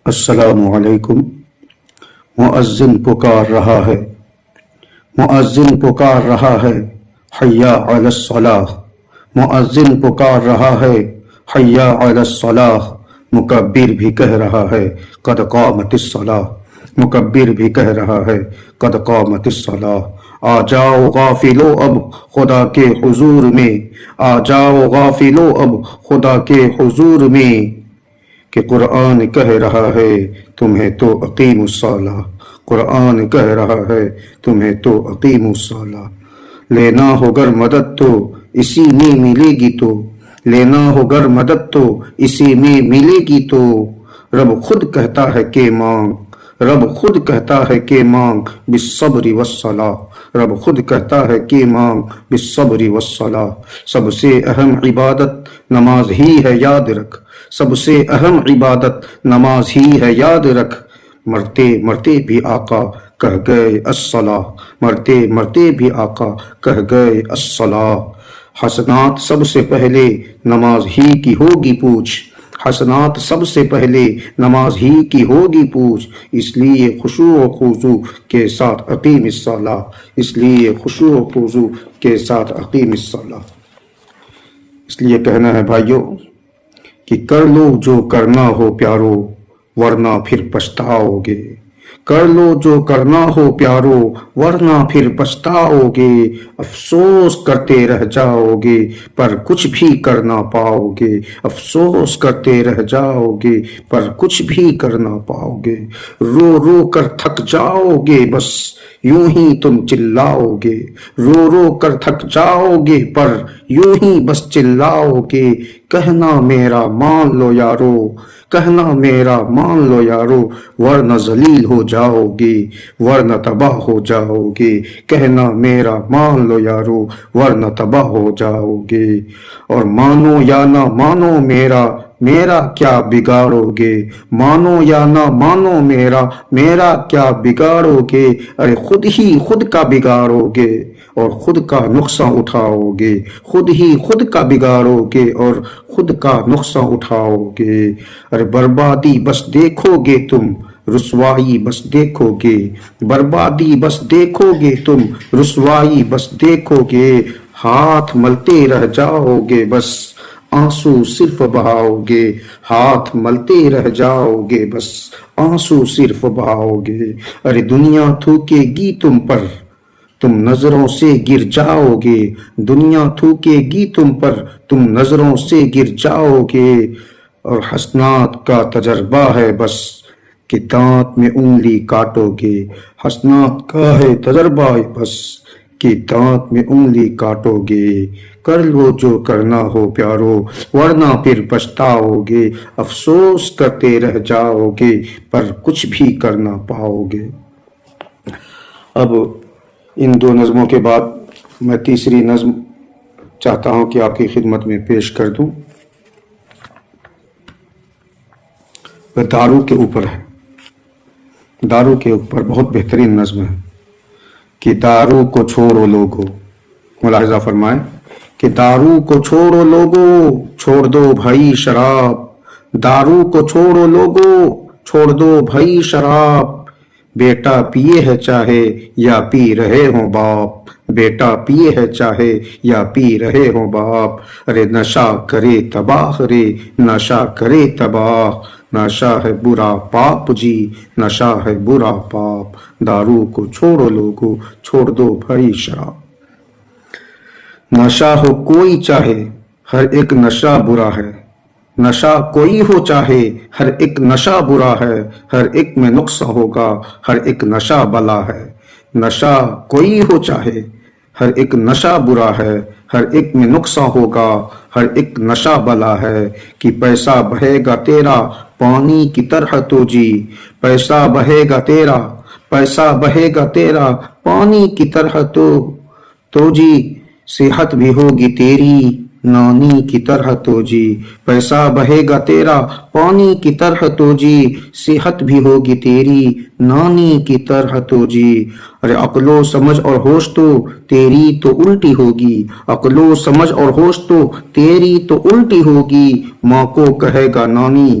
السلام علیکم۔ مؤذن پکار رہا ہے، مؤذن پکار رہا ہے، حی علی الصلاح۔ مؤذن پکار رہا ہے، حی علی الصلاح۔ مکبر بھی کہہ رہا ہے، قد قامت الصلاح۔ مکبر بھی کہہ رہا ہے، قد قامت الصلاح۔ آ جاؤ غافلو اب خدا کے حضور میں، آ جاؤ غافلو اب خدا کے حضور میں، کہ قرآن کہہ رہا ہے تمہیں تو اقیم الصلاح۔ قرآن کہہ رہا ہے تمہیں تو اقیم الصلاح۔ لینا ہو گر مدد تو اسی میں ملے گی، تو لینا ہو گر مدد تو اسی میں ملے گی، تو رب خود کہتا ہے کہ مانگ، رب خود کہتا ہے کہ مانگ بالصبر والصلاح۔ رب خود کہتا ہے کہ مانگ بالصبر والصلاح۔ سب سے اہم عبادت نماز ہی ہے، یاد رکھ، سب سے اہم عبادت نماز ہی ہے، یاد رکھ۔ مرتے مرتے بھی آقا کہہ گئے الصلاح، مرتے مرتے بھی آقا کہہ گئے الصلاح۔ حسنات سب سے پہلے نماز ہی کی ہوگی پوچھ، حسنات سب سے پہلے نماز ہی کی ہوگی پوچھ۔ اس لیے خشوع و خضوع کے ساتھ اقیم الصلاح، اس لیے خشوع و خضوع کے ساتھ اقیم الصلاح۔ اس لیے کہنا ہے بھائیوں کہ کر لو جو کرنا ہو پیارو، ورنہ پھر پچھتاؤ گے۔ کر لو جو کرنا ہو پیارو، ورنہ پھر پچھتاؤ گے۔ افسوس کرتے رہ جاؤ گے پر کچھ بھی کر نہ پاؤ گے، افسوس کرتے رہ جاؤ گے پر کچھ بھی کر نہ پاؤ گے۔ رو رو کر تھک جاؤ گے بس یوں ہی تم چلاؤ گے، رو رو کر تھک جاؤ گے پر یوں ہی بس چلاؤ گے۔ کہنا میرا مان لو یارو، کہنا میرا مان لو یارو، ورنہ ذلیل ہو جاؤ گے، ورنہ تباہ ہو جاؤ گے۔ کہنا میرا مان لو یارو، ورنہ تباہ ہو جاؤ گے۔ اور مانو یا نہ مانو میرا، میرا کیا بگاڑو گے، مانو یا نہ مانو میرا، میرا کیا بگاڑو گے۔ ارے خود ہی خود کا بگاڑو گے اور خود کا نقصان اٹھاؤ گے، خود ہی خود کا بگاڑو گے اور خود کا نقصان اٹھاؤ گے۔ ارے بربادی بس دیکھو گے تم، رسوائی بس دیکھو گے، بربادی بس دیکھو گے تم، رسوائی بس دیکھو گے۔ ہاتھ ملتے رہ جاؤ گے بس آنسو صرف بہاؤ گے، ہاتھ ملتے رہ جاؤ گے بس آنسو صرف بہاؤ گے۔ ارے دنیا تھوکے گی تم پر، تم نظروں سے گر جاؤ گے، دنیا تھوکے گی تم پر، تم نظروں سے گر جاؤ گے۔ اور حسنات کا تجربہ ہے بس کہ دانت میں انگلی کاٹو گے، حسنات کا ہے تجربہ بس کہ دانت میں انگلی کاٹو گے۔ کر لو جو کرنا ہو پیارو، ورنہ پھر پچھتاؤ گے، افسوس کرتے رہ جاؤ گے پر کچھ بھی کر نہ پاؤ گے۔ اب ان دو نظموں کے بعد میں تیسری نظم چاہتا ہوں کہ آپ کی خدمت میں پیش کر دوں۔ وہ دارو کے اوپر ہے، دارو کے اوپر بہت بہترین نظم ہے کہ دارو کو چھوڑو لوگو۔ ملاحظہ فرمائیں کہ دارو کو چھوڑو لوگو، چھوڑ دو بھائی شراب، دارو کو چھوڑو لوگو، چھوڑ دو بھائی شراب۔ بیٹا پیے ہے چاہے یا پی رہے ہوں باپ، بیٹا پیے ہے چاہے یا پی رہے ہوں باپ۔ ارے نشہ کرے تباہ رے، نشہ کرے تباہ، نشہ ہے برا پاپ جی، نشہ ہے برا پاپ۔ دارو کو چھوڑو لوگو، چھوڑ دو بھائی شراب۔ نشہ ہو کوئی چاہے ہر ایک نشہ برا ہے، نشہ کوئی ہو چاہے ہر ایک نشہ برا ہے، ہر ایک میں نقص ہوگا، ہر ایک نشہ بلا ہے۔ نشہ کوئی ہو چاہے ہر ایک نشہ برا ہے، ہر ایک میں نقص ہوگا، ہر ایک نشہ بلا ہے۔ کہ پیسہ بہے گا تیرا پانی کی طرح تو جی، پیسہ بہے گا تیرا، پیسہ بہے گا تیرا پانی کی طرح تو جی، صحت بھی ہوگی تیری نانی کی طرح تو جی، پیسہ بہے گا تیرا پانی کی طرح تو جی، صحت بھی ہوگی تیری نانی کی طرح تو جی۔ ارے عقل و سمجھ اور ہوش تو تیری تو الٹی ہوگی، عقل و سمجھ اور ہوش تو تیری تو الٹی ہوگی۔ ماں کو کہے گا نانی،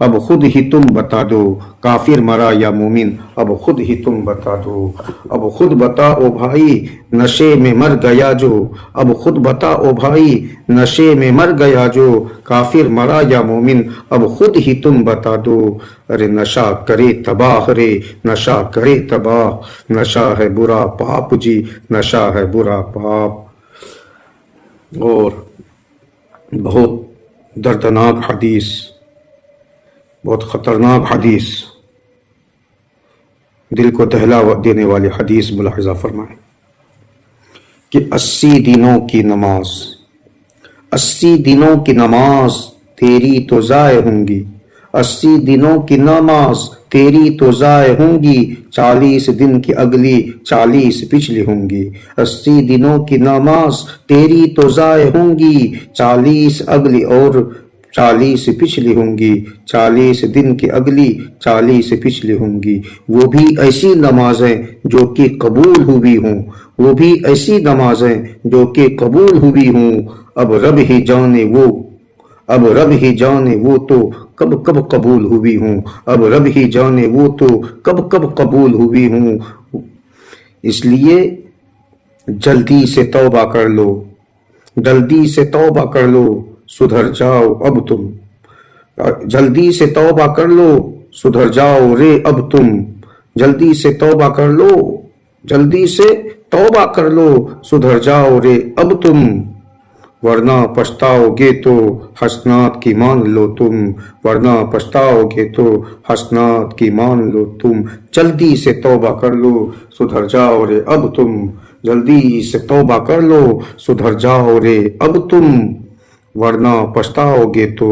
اب خود ہی تم بتا دو، کافر مرا یا مومن اب خود ہی تم بتا دو، اب خود بتاؤ بھائی نشے میں مر گیا جو، اب خود بتاؤ بھائی نشے میں مر گیا جو، کافر مرا یا مومن اب خود ہی تم بتا دو۔ ارے نشہ کرے تباہ رے، نشہ کرے تباہ، نشہ ہے برا پاپ جی، نشہ ہے برا پاپ۔ اور بہت دردناک حدیث، بہت خطرناک حدیث، دل کو دہلا دینے والی حدیث ملاحظہ فرمائیں کہ 80 دنوں کی نماز، 80 دنوں کی نماز تیری تو ضائع ہوں گی، 80 دنوں کی نماز تیری تو ضائع ہوں گی، 40 دن کی اگلی 40 پچھلی ہوں گی، 80 دنوں کی نماز تیری تو ضائع ہوں گی، 40 اگلی اور 40 پچھلی ہوں گی، 40 دن کی اگلی 40 پچھلی ہوں گی، وہ بھی ایسی نمازیں جو کہ قبول ہوئی ہوں، وہ بھی ایسی نمازیں جو کہ قبول ہوئی ہوں، اب رب ہی جانے وہ، اب رب ہی جانے وہ تو کب کب قبول ہوئی ہوں، اب رب ہی جانے وہ تو کب کب قبول ہوئی ہوں۔ اس لیے جلدی سے توبہ کر لو، جلدی سے توبہ کر لو، سدھر جاؤ اب تم، جلدی سے توبہ کر لو، سدھر جاؤ رے اب تم، جلدی سے توبہ کر لو، جلدی سے توبہ کر لو، سدھر جاؤ رے اب تم، ورنہ پچھتاؤ گے تو حسنات کی مان لو تم، ورنہ پچھتاؤ گے تو حسنات کی مان لو تم، جلدی سے توبہ کر لو، سدھر جاؤ رے اب تم، جلدی سے توبہ کر لو، سدھر جاؤ رے اب تم، ورنہ پچھتاؤ گے تو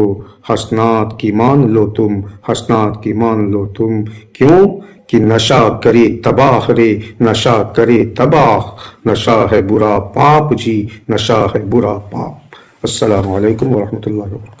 حسنات کی مان لو تم، حسنات کی مان لو تم۔ کیوں کہ نشہ کرے تباہ رے، نشہ کرے تباہ، نشہ ہے برا پاپ جی، نشہ ہے برا پاپ۔ السلام علیکم ورحمۃ اللہ وبرکاتہ۔